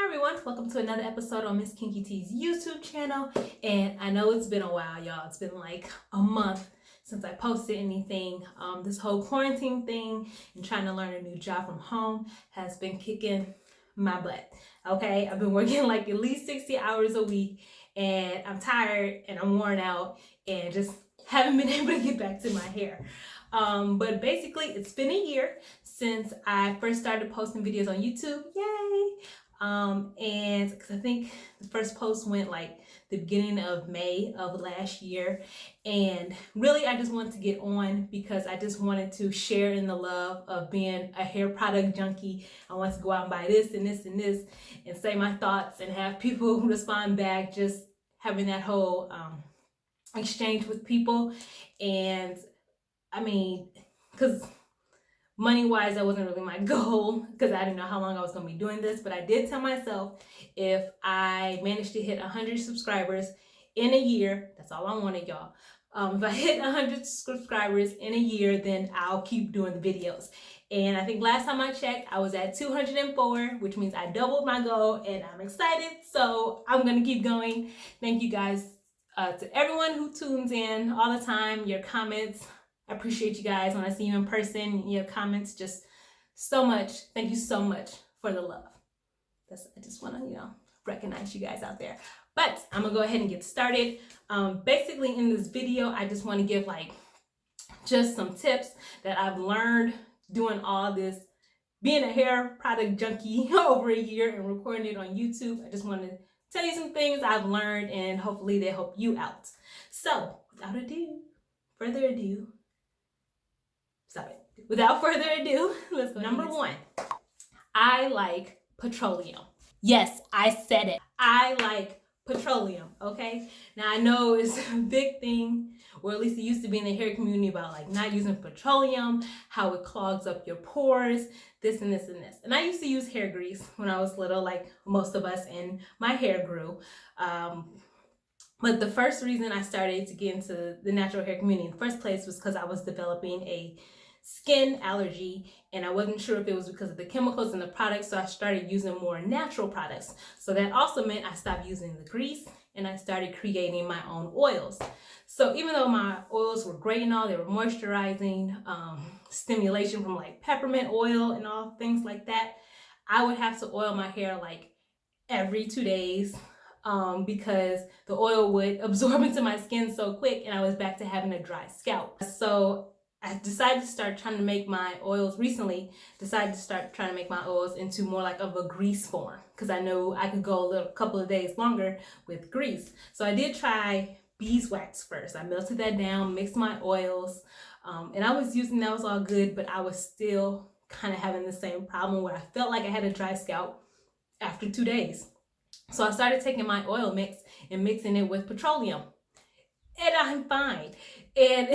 everyone, welcome to another episode on Miss Kinky T's YouTube channel. And I know it's been a while, y'all. It's been like a month since I posted anything. This whole quarantine thing and trying to learn a new job from home has been kicking my butt. Okay, I've been working like at least 60 hours a week and I'm tired and I'm worn out and just haven't been able to get back to my hair. But basically it's been a year since I first started posting videos on YouTube. Yay! And because I think the first post went like the beginning of May of last year, and really I just wanted to get on because I just wanted to share in the love of being a hair product junkie. I want to go out and buy this and this and this and say my thoughts and have people respond back, just having that whole exchange with people. And I mean, because money-wise, that wasn't really my goal because I didn't know how long I was going to be doing this. But I did tell myself if I managed to hit 100 subscribers in a year, that's all I wanted, y'all. If I hit 100 subscribers in a year, then I'll keep doing the videos. And I think last time I checked, I was at 204, which means I doubled my goal and I'm excited. So I'm going to keep going. Thank you guys to everyone who tunes in all the time, your comments. I appreciate you guys when I see you in person, your comments, just so much. Thank you so much for the love. I just want to, recognize you guys out there. But I'm going to go ahead and get started. Basically in this video, I just want to give just some tips that I've learned doing all this, being a hair product junkie over a year and recording it on YouTube. I just want to tell you some things I've learned and hopefully they help you out. So without further ado, let's go. Number one, I like petroleum. Yes, I said it. I like petroleum, okay? Now I know it's a big thing, or at least it used to be in the hair community, about like not using petroleum, how it clogs up your pores, this and this and this. And I used to use hair grease when I was little, like most of us, and my hair grew. But the first reason I started to get into the natural hair community in the first place was because I was developing a skin allergy and I wasn't sure if it was because of the chemicals in the products, so I started using more natural products. So that also meant I stopped using the grease and I started creating my own oils. So even though my oils were great and all, they were moisturizing, stimulation from like peppermint oil and all things like that, I would have to oil my hair like every 2 days. Because the oil would absorb into my skin so quick and I was back to having a dry scalp. So I decided to start trying to make my oils into more like of a grease form because I know I could go a couple of days longer with grease. So I did try beeswax first. I melted that down, mixed my oils, and I was using that, was all good, but I was still kind of having the same problem where I felt like I had a dry scalp after 2 days. So I started taking my oil mix and mixing it with petroleum. And I'm fine. And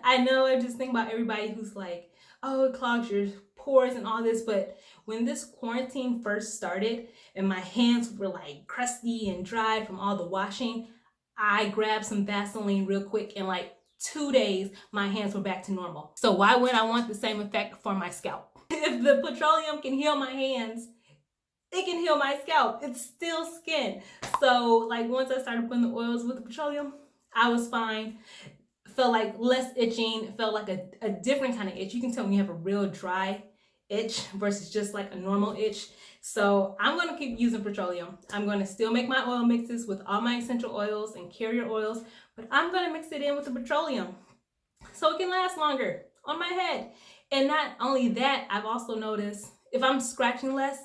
I know I just think about everybody who's like, oh, it clogs your pores and all this. But when this quarantine first started and my hands were like crusty and dry from all the washing, I grabbed some Vaseline real quick. And like 2 days, my hands were back to normal. So why wouldn't I want the same effect for my scalp? If the petroleum can heal my hands, it can heal my scalp. It's still skin. So like once I started putting the oils with the petroleum, I was fine. Felt like less itching. It felt like a different kind of itch. You can tell when you have a real dry itch versus just like a normal itch. So I'm going to keep using petroleum. I'm going to still make my oil mixes with all my essential oils and carrier oils, but I'm going to mix it in with the petroleum so it can last longer on my head. And not only that, I've also noticed if I'm scratching less,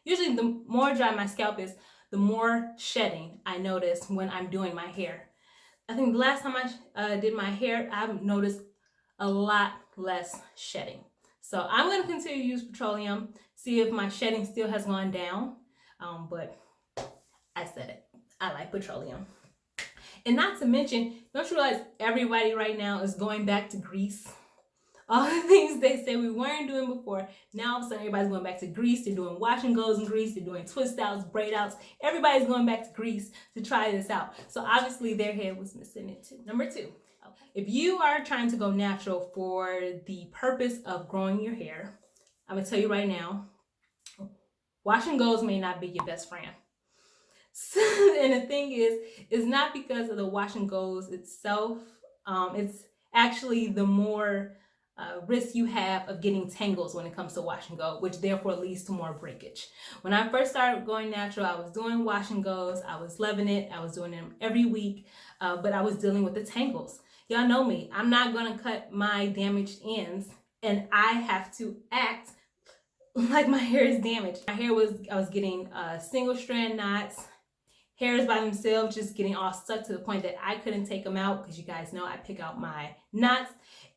usually the more dry my scalp is, the more shedding I notice when I'm doing my hair. I think the last time I did my hair, I've noticed a lot less shedding. So I'm going to continue to use petroleum, see if my shedding still has gone down. But I said it, I like petroleum. And not to mention, don't you realize everybody right now is going back to grease? All the things they said we weren't doing before, now all of a sudden everybody's going back to grease. They're doing wash and goes in grease. They're doing twist outs, braid outs. Everybody's going back to grease to try this out. So obviously their head was missing it too. Number two, if you are trying to go natural for the purpose of growing your hair, I'm going to tell you right now, wash and goes may not be your best friend. And the thing is, it's not because of the wash and goes itself. It's actually the more risk you have of getting tangles when it comes to wash and go, which therefore leads to more breakage. When I first started going natural, I was doing wash and goes. I was loving it. I was doing them every week, but I was dealing with the tangles. Y'all know me. I'm not going to cut my damaged ends, and I have to act like my hair is damaged. I was getting single strand knots, hairs by themselves just getting all stuck to the point that I couldn't take them out, because you guys know I pick out my knots.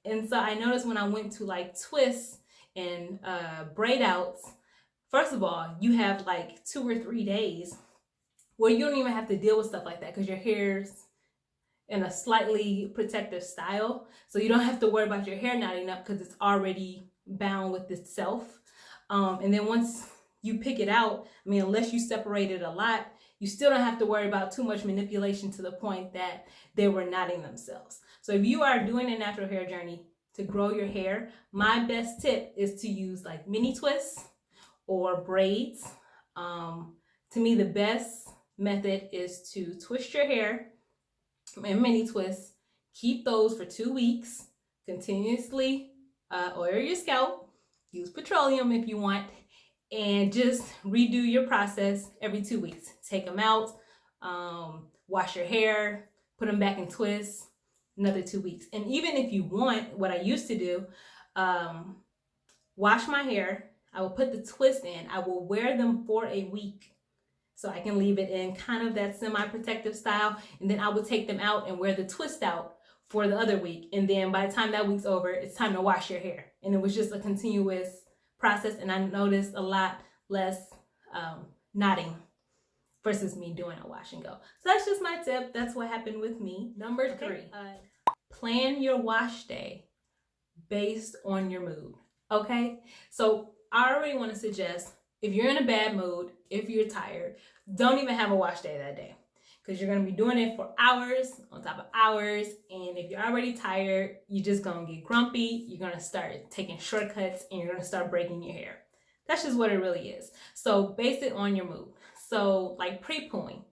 And so I noticed when I went to like twists and braid outs, first of all, you have like 2 or 3 days where you don't even have to deal with stuff like that, because your hair's in a slightly protective style. So you don't have to worry about your hair knotting up because it's already bound with itself. And then once you pick it out, I mean, unless you separate it a lot, you still don't have to worry about too much manipulation to the point that they were knotting themselves. So if you are doing a natural hair journey to grow your hair, my best tip is to use like mini twists or braids. To me, the best method is to twist your hair and mini twists. Keep those for 2 weeks. Continuously oil your scalp. Use petroleum if you want. And just redo your process every 2 weeks. Take them out, wash your hair, put them back in twists, another 2 weeks. And even if you want, what I used to do, wash my hair, I will put the twist in, I will wear them for a week so I can leave it in kind of that semi-protective style, and then I will take them out and wear the twist out for the other week. And then by the time that week's over, it's time to wash your hair. And it was just a continuous process, and I noticed a lot less knotting versus me doing a wash and go. So that's just my tip. That's what happened with me. Number 3, plan your wash day based on your mood. Okay, so I already want to suggest, if you're in a bad mood, if you're tired, don't even have a wash day that day, because you're going to be doing it for hours on top of hours. And if you're already tired, you're just going to get grumpy. You're going to start taking shortcuts, and you're going to start breaking your hair. That's just what it really is. So base it on your mood. So like pre-pooing.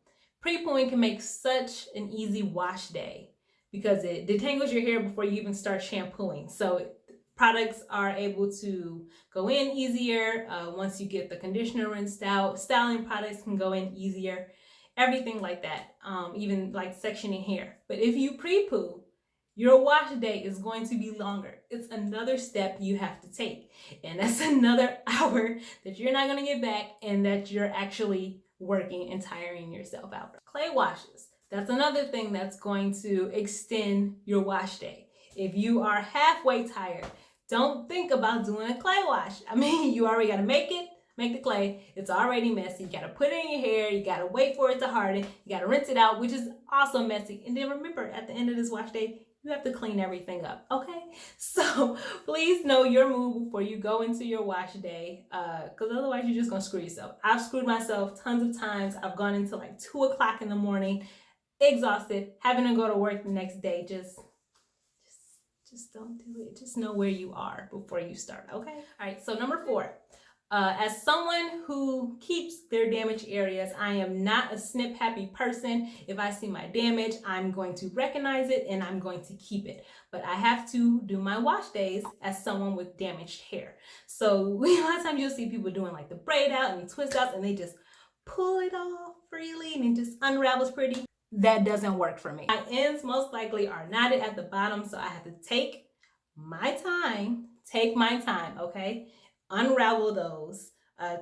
Pre-pooing can make such an easy wash day because it detangles your hair before you even start shampooing. So products are able to go in easier once you get the conditioner rinsed out. Styling products can go in easier, everything like that, even like sectioning hair. But if you pre-poo, your wash day is going to be longer. It's another step you have to take, and that's another hour that you're not going to get back, and that you're actually working and tiring yourself out. Clay washes, that's another thing that's going to extend your wash day. If you are halfway tired, don't think about doing a clay wash. I mean, you already got to make the clay. It's already messy. You got to put it in your hair. You got to wait for it to harden. You got to rinse it out, which is also messy. And then remember, at the end of this wash day, you have to clean everything up, okay? So please know your mood before you go into your wash day, because otherwise you're just going to screw yourself. I've screwed myself tons of times. I've gone into like 2 o'clock in the morning, exhausted, having to go to work the next day. Just don't do it. Just know where you are before you start, okay? All right, so number 4. As someone who keeps their damaged areas, I am not a snip happy person. If I see my damage, I'm going to recognize it and I'm going to keep it. But I have to do my wash days as someone with damaged hair. So a lot of times you'll see people doing like the braid out and the twist outs, and they just pull it off freely and it just unravels pretty. That doesn't work for me. My ends most likely are knotted at the bottom, so I have to take my time, okay? Unravel those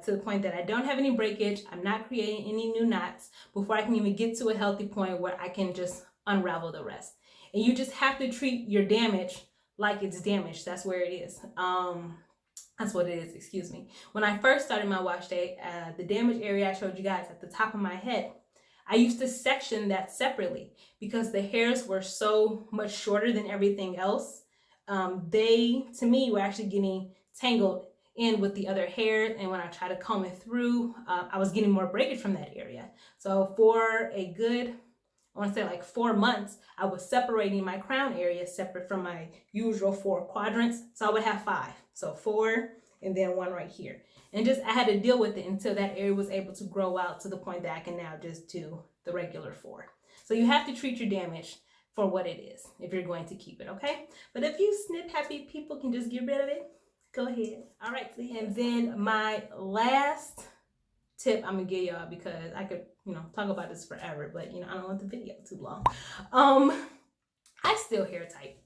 to the point that I don't have any breakage. I'm not creating any new knots before I can even get to a healthy point where I can just unravel the rest. And you just have to treat your damage like it's damaged. That's where it is. That's what it is, excuse me. When I first started my wash day, the damaged area I showed you guys at the top of my head, I used to section that separately because the hairs were so much shorter than everything else. They, to me, were actually getting tangled in with the other hair, and when I tried to comb it through, I was getting more breakage from that area. So for a good, I want to say like 4 months, I was separating my crown area separate from my usual 4 quadrants. So I would have 5. So 4 and then one right here. And just I had to deal with it until that area was able to grow out to the point that I can now just do the regular 4. So you have to treat your damage for what it is if you're going to keep it, okay? But if you snip happy people can just get rid of it, go ahead. All right, and then my last tip I'm gonna give y'all, because I could, talk about this forever, but I don't want the video too long. I still hair type.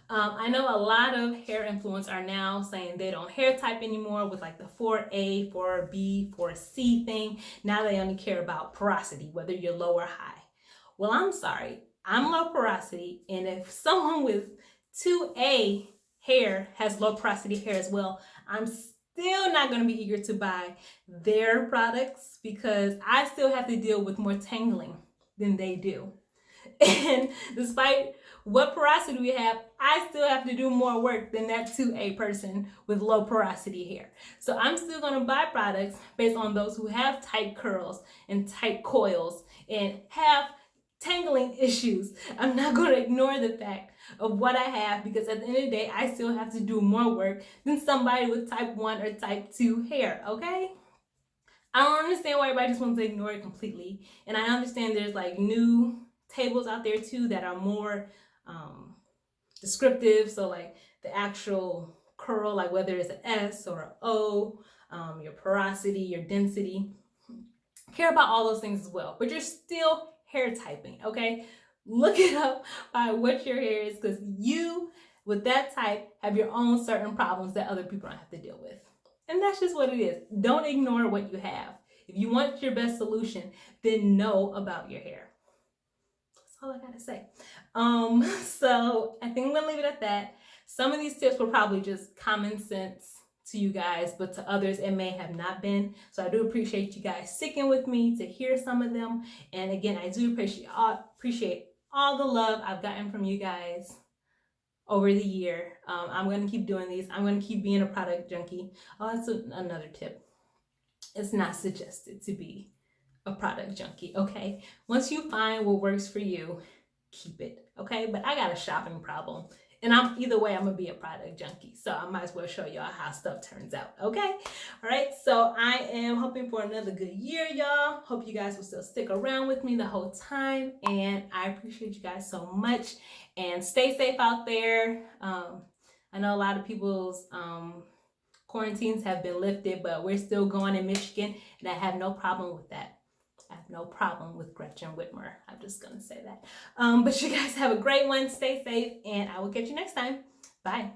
I know a lot of hair influencers are now saying they don't hair type anymore with like the 4A, 4B, 4C thing. Now they only care about porosity, whether you're low or high. Well, I'm sorry, I'm low porosity, and if someone with 2A hair has low porosity hair as well, I'm still not going to be eager to buy their products, because I still have to deal with more tangling than they do. And despite what porosity we have, I still have to do more work than that 2A person with low porosity hair. So I'm still going to buy products based on those who have tight curls and tight coils and have tangling issues. I'm not going to ignore the fact of what I have, because at the end of the day, I still have to do more work than somebody with type 1 or type 2 hair, okay? I don't understand why everybody just wants to ignore it completely. And I understand there's like new tables out there too that are more descriptive. So like the actual curl, like whether it's an S or an O, your porosity, your density. Care about all those things as well, but you're still hair typing, okay? Look it up by what your hair is, because you, with that type, have your own certain problems that other people don't have to deal with. And that's just what it is. Don't ignore what you have. If you want your best solution, then know about your hair. That's all I gotta say. So I think I'm gonna leave it at that. Some of these tips were probably just common sense to you guys, but to others it may have not been. So I do appreciate you guys sticking with me to hear some of them. And again, I do appreciate all the love I've gotten from you guys over the year. I'm going to keep doing these. I'm going to keep being a product junkie. Oh, that's another tip. It's not suggested to be a product junkie, okay? Once you find what works for you, keep it, okay? But I got a shopping problem. And either way, I'm gonna be a product junkie. So I might as well show y'all how stuff turns out, okay? All right, so I am hoping for another good year, y'all. Hope you guys will still stick around with me the whole time. And I appreciate you guys so much. And stay safe out there. I know a lot of people's quarantines have been lifted, but we're still going in Michigan, and I have no problem with that. I have no problem with Gretchen Whitmer. I'm just going to say that. But you guys have a great one. Stay safe, and I will catch you next time. Bye.